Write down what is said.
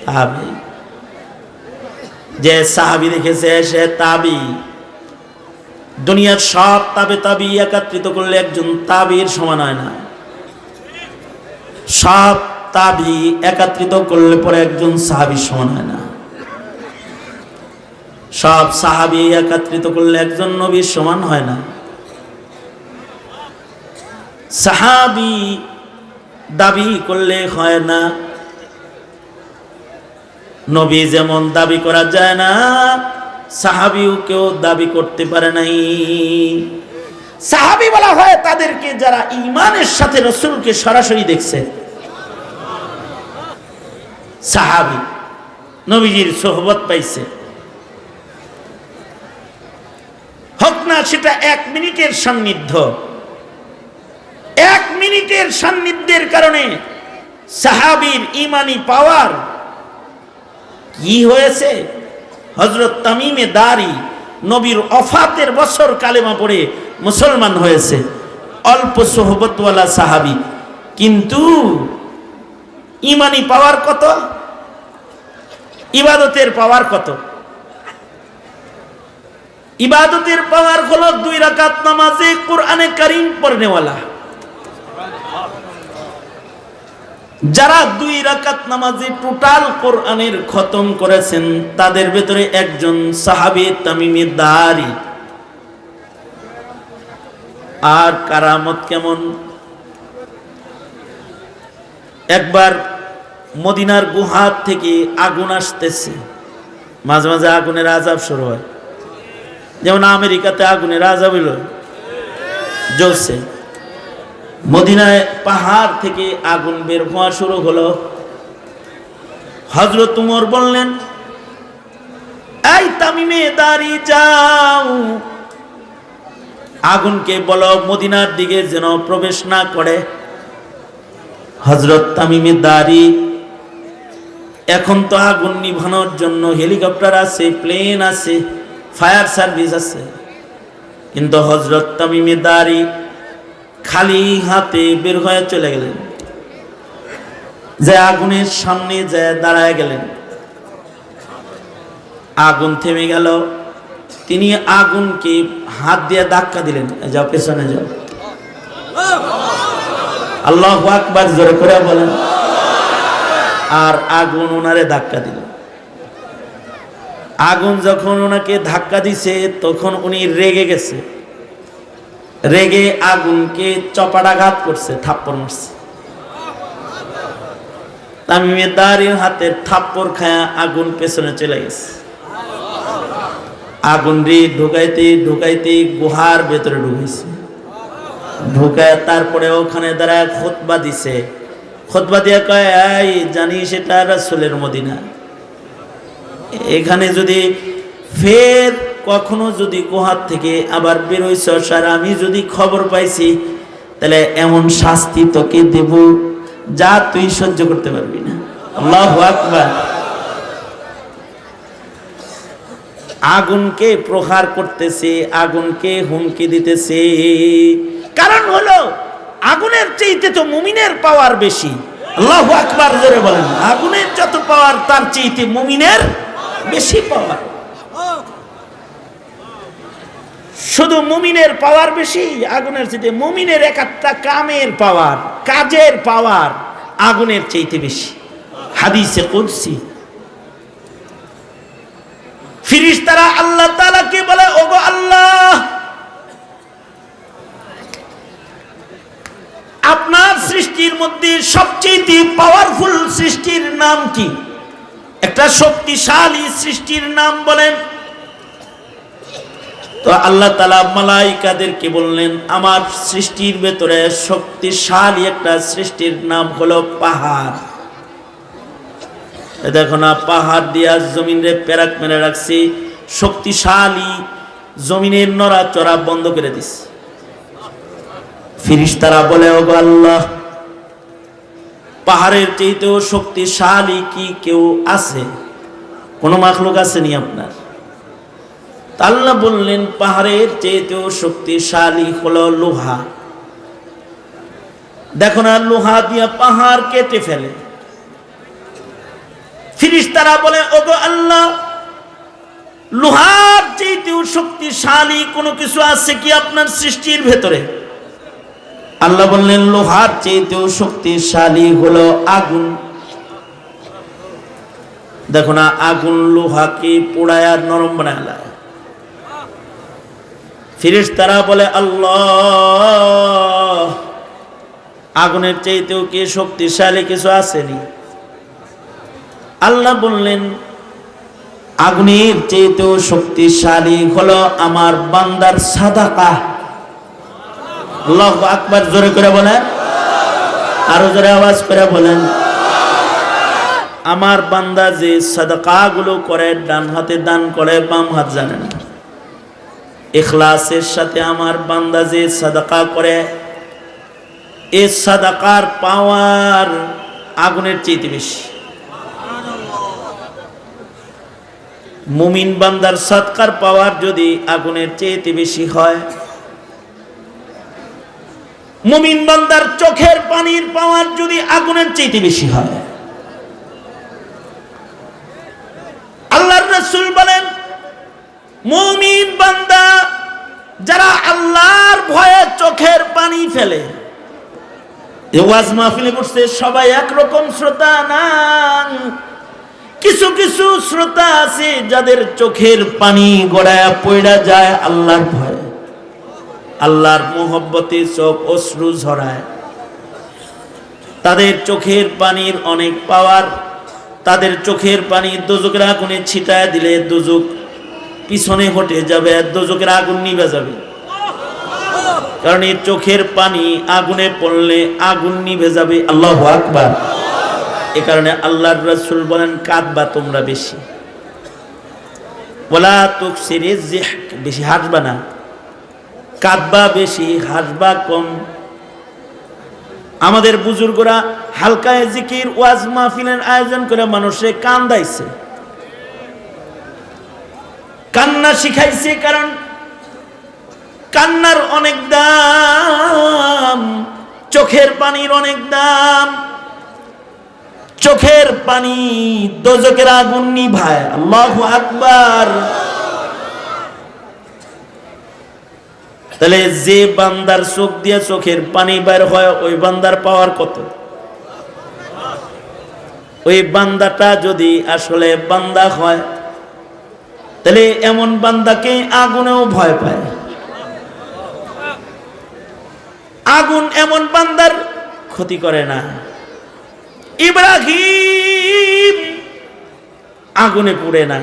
সাহাবী। যে সাহাবী দেখেছে সে তাবি। দুনিয়ার সব তাবি একত্রিত করলে একজন তাবির সমান হয় না। সব তাবি একত্রিত করলে পরে একজন সাহাবীর সমান হয় না। সব সাহাবী একত্রিত করলে একজন নবীর সমান হয় না। সাহাবী দাবি করলে হয় না। নবী যেমন দাবি করা যায় না, সাহাবীও কেউ দাবি করতে পারে নাই। সাহাবী বলা হয় তাদেরকে যারা ঈমানের সাথে রাসূলকে সরাসরি দেখছে। সাহাবী নবীজির সোহবত পাইছে, হোক না সেটা 1 মিনিটের সান্নিধ্য। 1 মিনিটের সান্নিধ্যের কারণে সাহাবীর ঈমানি পাওয়ার কি হয়েছে। হযরত তামিমে দারি নবীর ওফাতের বছর কালেমা পড়ে মুসলমান হয়েছে, অল্প সোহবতওয়ালা সাহাবী, কিন্তু ঈমানি পাওয়ার কত, ইবাদতের পাওয়ার কত। ইবাদতের পাওয়ার হলো 2 রাকাত নামাজে কুরআনে কারীম পড়নেওয়ালা। যারা 2 রাকাত নামাজে টোটাল কোরআনের খতম করেছেন তাদের ভেতরে একজন সাহাবী তামিমে দারি। আর কারামত কেমন, একবার মদিনার গুহা থেকে আগুন আসতেছে, মাঝে মাঝে আগুনের আযাব শুরু হয়, যেমন আমেরিকাতে আগুনের আযাব হলো জ্বলছে। মদিনায় পাহাড় থেকে আগুন বের হওয়া শুরু হলো। হযরত উমর বললেন, এই তামিমে দারি যাও, আগুনকে বলো মদিনার দিকে যেন প্রবেশ না করে। হযরত তামিমে দারি, এখন তো আগুন নিভানোর জন্য হেলিকপ্টার আছে, প্লেন আছে, ফায়ার সার্ভিস আছে, কিন্তু হযরত তামিমে দারি খালি হাতে বের হয়ে চলে গেলেন, যে আগুনের সামনে যায় দাঁড়ায় গেলেন। আগুন থেমে গেল, তিনি আগুনকে হাত দিয়ে ধাক্কা দিলেন, যাও পেছনে যাও। আল্লাহু আকবার জোরে করে বলেন। আর আগুন ওনারে ধাক্কা দিল। আগুন যখন ওনাকে ধাক্কা দিছে তখন উনি রেগে গেছে, রেগে আগুনকে চপাটাঘাত করছে, থাপ্পড় মারছে। তামিমে দারির হাতে থাপ্পড় খায়া আগুন পেছনে চলে গেছে। আগুন রে ঢুকাইতে ঢুকাইতে গুহার ভেতরে ঢুকাইছে, ঢুকায় তারপরে ওখানে দাঁড়ায় খুতবা দিছে। খুতবা দিয়ে কয়, এই জানিস এটা রাসূলের মদিনা, এখানে যদি ফের কখনো যদি গুহার থেকে আবার বেরোইছ আর আমি যদি খবর পাইছি, তাহলে এমন শাস্তি তোকে দেব যা তুই সহ্য করতে পারবি না। আল্লাহু আকবার। আগুনকে প্রহার করতেছে, আগুনকে হুমকি দিতেছে, কারণ হলো আগুনের চাইতে তো মুমিনের পাওয়ার বেশি। আল্লাহু আকবার জোরে বলেন। আগুনের যত পাওয়ার তার চাইতে মুমিনের বেশি পাওয়ার। শুধু মুমিনের পাওয়ার বেশি আগুনের চাইতে, মুমিনের একটা কামের পাওয়ার, কাজের পাওয়ার আগুনের চাইতে বেশি। হাদিসে কুদসি ফেরেশতারা আল্লাহ তাআলাকে বলে, ওগো আল্লাহ, আপনার সৃষ্টির মধ্যে সবচেয়ে পাওয়ারফুল সৃষ্টির নাম কি? একটা শক্তিশালী সৃষ্টির নাম বলেন। তো আল্লাহ তাআলা মালায়েকাদেরকে বললেন, আমার সৃষ্টির ভেতরে শক্তিশালী একটা সৃষ্টির নাম হলো পাহাড়। দেখো না, পাহাড় দিয়া জমিনে পেরাক মেরে রাখছি, শক্তিশালী, জমিনের নড়াচড়া বন্ধ করে দিছে। ফেরেশতারা বলে, ওগো আল্লাহ, পাহাড়ের চাইতেও শক্তিশালী কি কেউ আছে? কোন মাখলুক আসেনি আপনার? আল্লাহ বললেন, পাহাড়ের চাইতেও শক্তিশালী হলো লোহা। দেখো না, লোহা দিয়া পাহাড় কেটে ফেলে। ফেরেশতারা বলে, ওগো আল্লাহ, লোহার চাইতেও শক্তিশালী কোনো কিছু আছে কি আপনার সৃষ্টির ভেতরে? আল্লাহ বললেন, লোহার চাইতেও শক্তিশালী হলো আগুন। দেখো না, আগুন লোহাকে পোড়ায় আর নরম বানায়। ফেরেশতারা বলে, আল্লাহ, আগুনের চাইতেও কি শক্তিশালী কিছু আসেনি? আল্লাহ বললেন, আগুনের চাইতেও শক্তিশালী হলো আমার বান্দার সাদাকা। আল্লাহু আকবার, জোরে করে বলেন, আরো জোরে আওয়াজ করে বলেন। আমার বান্দা যে সাদাকা গুলো করে, ডান হাতে দান করে, বাম হাত জানে না। ইখলাসের সাথে আমার বান্দা যে সাদাকা করে, এই সাদাকার পাওয়ার আগুনের চাইতে বেশি। মুমিন বান্দার সাদকার পাওয়ার যদি আগুনের চাইতে বেশি হয়, মুমিন বান্দার চোখের পানির পাওয়ার যদি আগুনের চাইতে বেশি হয়, আল্লাহর রাসূল বলেন, মুমিন বান্দা যারা আল্লাহর ভয়ে চোখের পানি ফেলে, ওয়াজ মাহফিলে বসে সবাই একরকম শ্রোতা না। কিছু কিছু শ্রোতা আছে যাদের চোখের পানি গড়ায় পড়া যায় আল্লাহর ভয়ে, আল্লাহর মোহব্বতে চোখ অশ্রু ঝরায়। তাদের চোখের পানির অনেক পাওয়ার। তাদের চোখের পানি দোজকের আগুনে ছিটায় দিলে দোজক পিছনে হটে যাবে, দোজকের আগুন নিভে যাবে। কারণ এই চোখের পানি আগুনে পড়লে আগুন নিভে যাবে। আল্লাহু আকবার। এ কারণে আল্লাহর রাসূল বলেন, কাঁদবা তোমরা বেশি, ওয়ালা তুকসিরিজ যিহক, বেশি হাসবা না। কাঁদবা বেশি, হাসবা কম। আমাদের বুজুর্গরা হালকায় জিকির, ওয়াজ মাহফিলের আয়োজন করে মানুষে কান্দাইছে, কান্না শিখাইছে। কারণ কান্নার অনেক দাম, চোখের পানির অনেক দাম। চোখের পানি দোজকের আগুন নিভায়। আল্লাহু আকবার। তাহলে যে বান্দার চোখ দিয়ে চোখের পানি বের হয়, ওই বান্দার পাওয়ার কত? ওই বান্দাটা যদি আসলে বান্দা হয়, তাহলে এমন বান্দাকে আগুনেও ভয় পায়। আগুন এমন বান্দার ক্ষতি করে না। ইব্রাহিম আগুনে পুড়ে না।